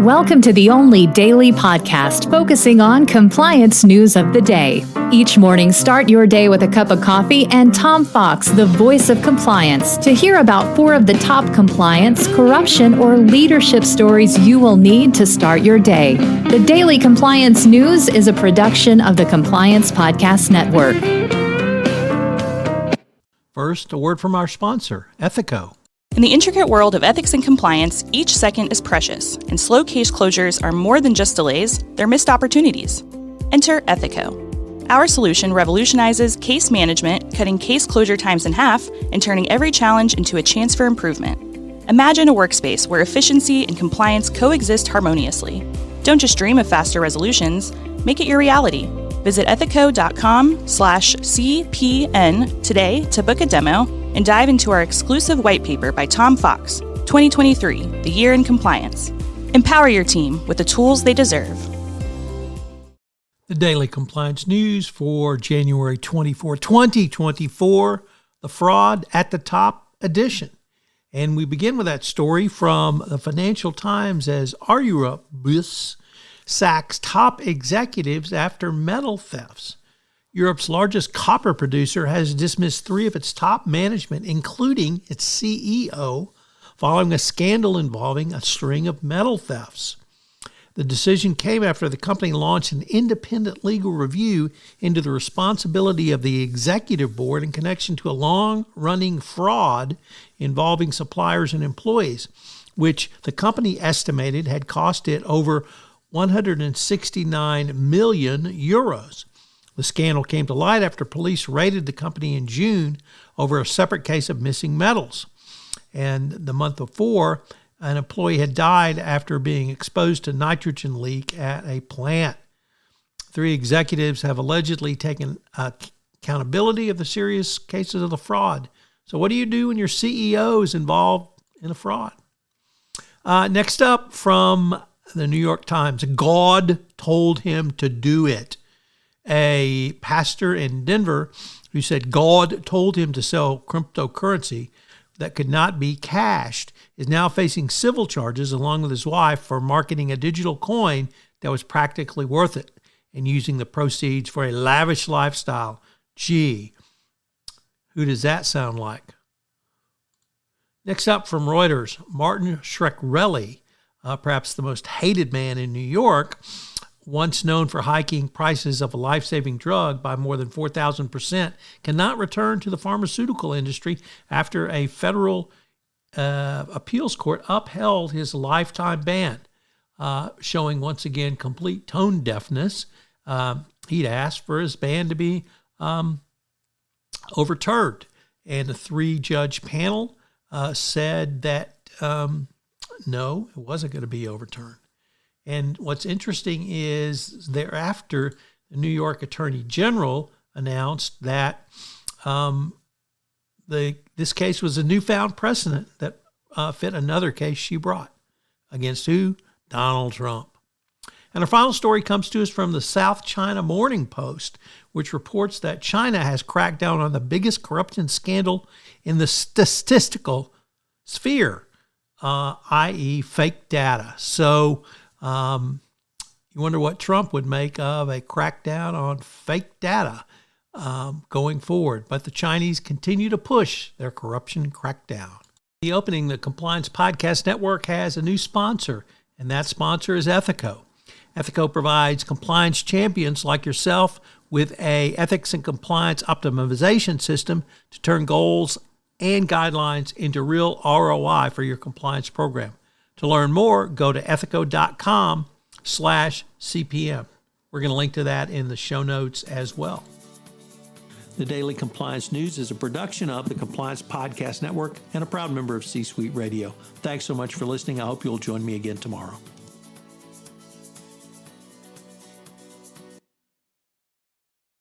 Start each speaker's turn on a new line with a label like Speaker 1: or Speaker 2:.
Speaker 1: Welcome to the only daily podcast focusing on compliance news of the day. Each morning, start your day with a cup of coffee and Tom Fox, the voice of compliance, to hear about 4 of the top compliance, corruption, or leadership stories you will need to start your day. The Daily Compliance News is a production of the Compliance Podcast Network.
Speaker 2: First, a word from our sponsor, Ethico.
Speaker 3: In the intricate world of ethics and compliance, each second is precious, and slow case closures are more than just delays, they're missed opportunities. Enter Ethico. Our solution revolutionizes case management, cutting case closure times in half and turning every challenge into a chance for improvement. Imagine a workspace where efficiency and compliance coexist harmoniously. Don't just dream of faster resolutions, make it your reality. Visit ethico.com/CPN today to book a demo and dive into our exclusive white paper by Tom Fox, 2023, The Year in Compliance. Empower your team with the tools they deserve.
Speaker 2: The Daily Compliance News for January 24, 2024, the Fraud at the Top edition. And we begin with that story from the Financial Times as Reuters sacks top executives after metal thefts. Europe's largest copper producer has dismissed 3 of its top management, including its CEO, following a scandal involving a string of metal thefts. The decision came after the company launched an independent legal review into the responsibility of the executive board in connection to a long-running fraud involving suppliers and employees, which the company estimated had cost it over 169 million euros. The scandal came to light after police raided the company in June over a separate case of missing metals. And the month before, an employee had died after being exposed to nitrogen leak at a plant. 3 executives have allegedly taken accountability of the serious cases of the fraud. So what do you do when your CEO is involved in a fraud? Next up from the New York Times, God told him to do it. A pastor in Denver who said God told him to sell cryptocurrency that could not be cashed is now facing civil charges along with his wife for marketing a digital coin that was practically worth it and using the proceeds for a lavish lifestyle. Gee, who does that sound like? Next up from Reuters, Martin Shkreli, perhaps the most hated man in New York, once known for hiking prices of a life-saving drug by more than 4,000%, cannot return to the pharmaceutical industry after a federal appeals court upheld his lifetime ban, showing once again complete tone deafness. He'd asked for his ban to be overturned, and the 3-judge panel said that no, it wasn't going to be overturned. And what's interesting is thereafter, the New York Attorney General announced that this case was a newfound precedent that fit another case she brought. Against who? Donald Trump. And our final story comes to us from the South China Morning Post, which reports that China has cracked down on the biggest corruption scandal in the statistical sphere, i.e. fake data. So you wonder what Trump would make of a crackdown on fake data going forward. But the Chinese continue to push their corruption crackdown. The opening, the Compliance Podcast Network has a new sponsor, and that sponsor is Ethico. Ethico provides compliance champions like yourself with a ethics and compliance optimization system to turn goals and guidelines into real ROI for your compliance program. To learn more, go to ethico.com/CPM. We're going to link to that in the show notes as well. The Daily Compliance News is a production of the Compliance Podcast Network and a proud member of C-Suite Radio. Thanks so much for listening. I hope you'll join me again tomorrow.